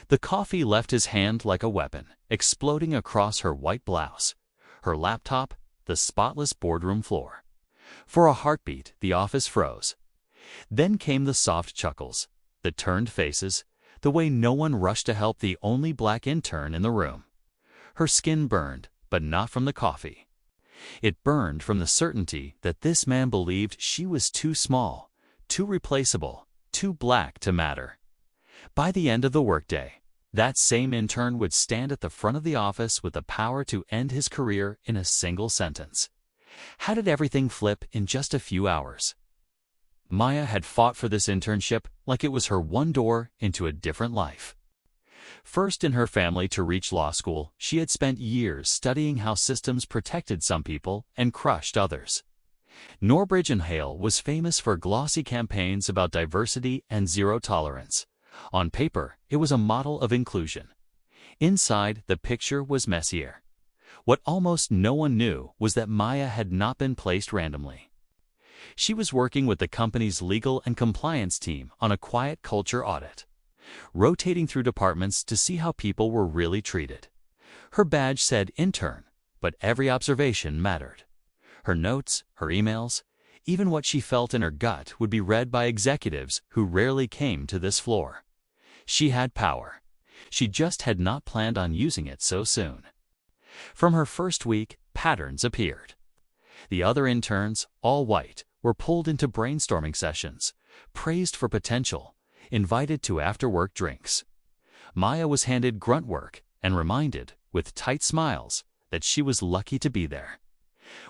The coffee left his hand like a weapon, exploding across her white blouse, her laptop, the spotless boardroom floor. For a heartbeat, the office froze. Then came the soft chuckles, the turned faces, the way no one rushed to help the only black intern in the room. Her skin burned, but not from the coffee. It burned from the certainty that this man believed she was too small, too replaceable, too black to matter. By the end of the workday, that same intern would stand at the front of the office with the power to end his career in a single sentence. How did everything flip in just a few hours? Maya had fought for this internship like it was her one door into a different life. First in her family to reach law school, she had spent years studying how systems protected some people and crushed others. Norbridge and Hale was famous for glossy campaigns about diversity and zero tolerance. On paper, it was a model of inclusion. Inside, the picture was messier. What almost no one knew was that Maya had not been placed randomly. She was working with the company's legal and compliance team on a quiet culture audit, rotating through departments to see how people were really treated. Her badge said intern, but every observation mattered. Her notes, her emails, even what she felt in her gut would be read by executives who rarely came to this floor. She had power. She just had not planned on using it so soon. From her first week, patterns appeared. The other interns, all white, were pulled into brainstorming sessions, praised for potential, invited to after-work drinks. Maya was handed grunt work and reminded, with tight smiles, that she was lucky to be there.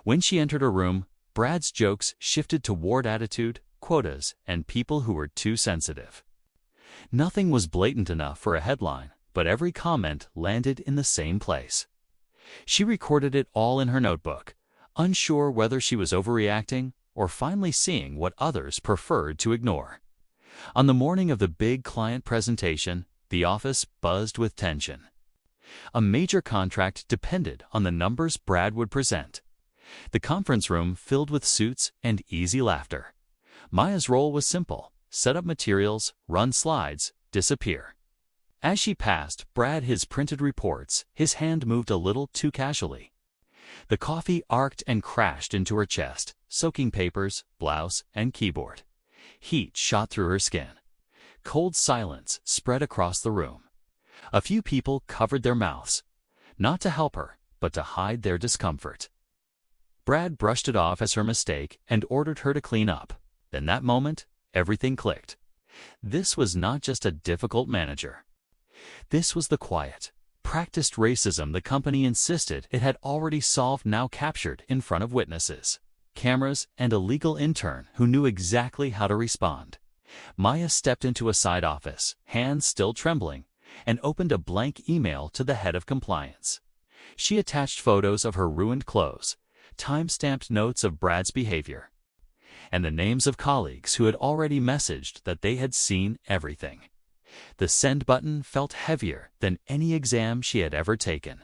When she entered a room, Brad's jokes shifted toward attitude, quotas, and people who were too sensitive. Nothing was blatant enough for a headline, but every comment landed in the same place. She recorded it all in her notebook, unsure whether she was overreacting or finally seeing what others preferred to ignore. On the morning of the big client presentation, the office buzzed with tension. A major contract depended on the numbers Brad would present. The conference room filled with suits and easy laughter. Maya's role was simple: set up materials, run slides, disappear. As she passed Brad his printed reports, his hand moved a little too casually. The coffee arced and crashed into her chest, soaking papers, blouse, and keyboard. Heat shot through her skin. Cold silence spread across the room. A few people covered their mouths, not to help her, but to hide their discomfort. Brad brushed it off as her mistake and ordered her to clean up. In that moment, everything clicked. This was not just a difficult manager. This was the quiet, practiced racism the company insisted it had already solved, now captured in front of witnesses, cameras, and a legal intern who knew exactly how to respond. Maya stepped into a side office, hands still trembling, and opened a blank email to the head of compliance. She attached photos of her ruined clothes, time-stamped notes of Brad's behavior, and the names of colleagues who had already messaged that they had seen everything. The send button felt heavier than any exam she had ever taken.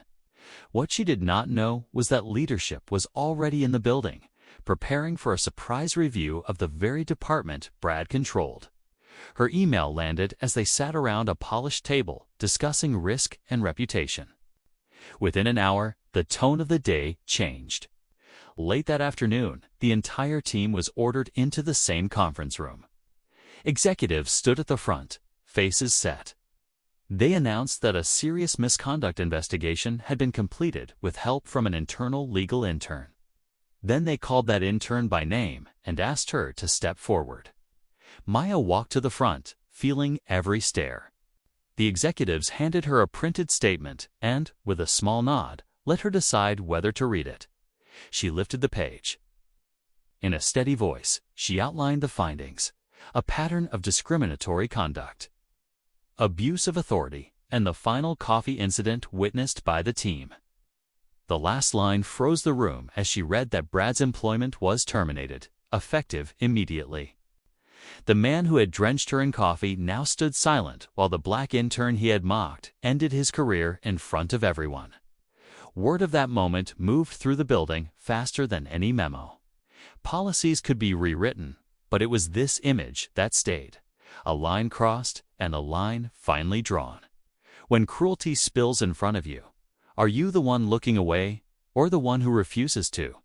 What she did not know was that leadership was already in the building, preparing for a surprise review of the very department Brad controlled. Her email landed as they sat around a polished table discussing risk and reputation. Within an hour, the tone of the day changed. Late that afternoon, the entire team was ordered into the same conference room. Executives stood at the front, faces set. They announced that a serious misconduct investigation had been completed with help from an internal legal intern. Then they called that intern by name and asked her to step forward. Maya walked to the front, feeling every stare. The executives handed her a printed statement and, with a small nod, let her decide whether to read it. She lifted the page. In a steady voice, she outlined the findings: a pattern of discriminatory conduct, abuse of authority, and the final coffee incident witnessed by the team. The last line froze the room as she read that Brad's employment was terminated, effective immediately. The man who had drenched her in coffee now stood silent while the black intern he had mocked ended his career in front of everyone. Word of that moment moved through the building faster than any memo. Policies could be rewritten, but it was this image that stayed. A line crossed and a line finally drawn. When cruelty spills in front of you, are you the one looking away or the one who refuses to?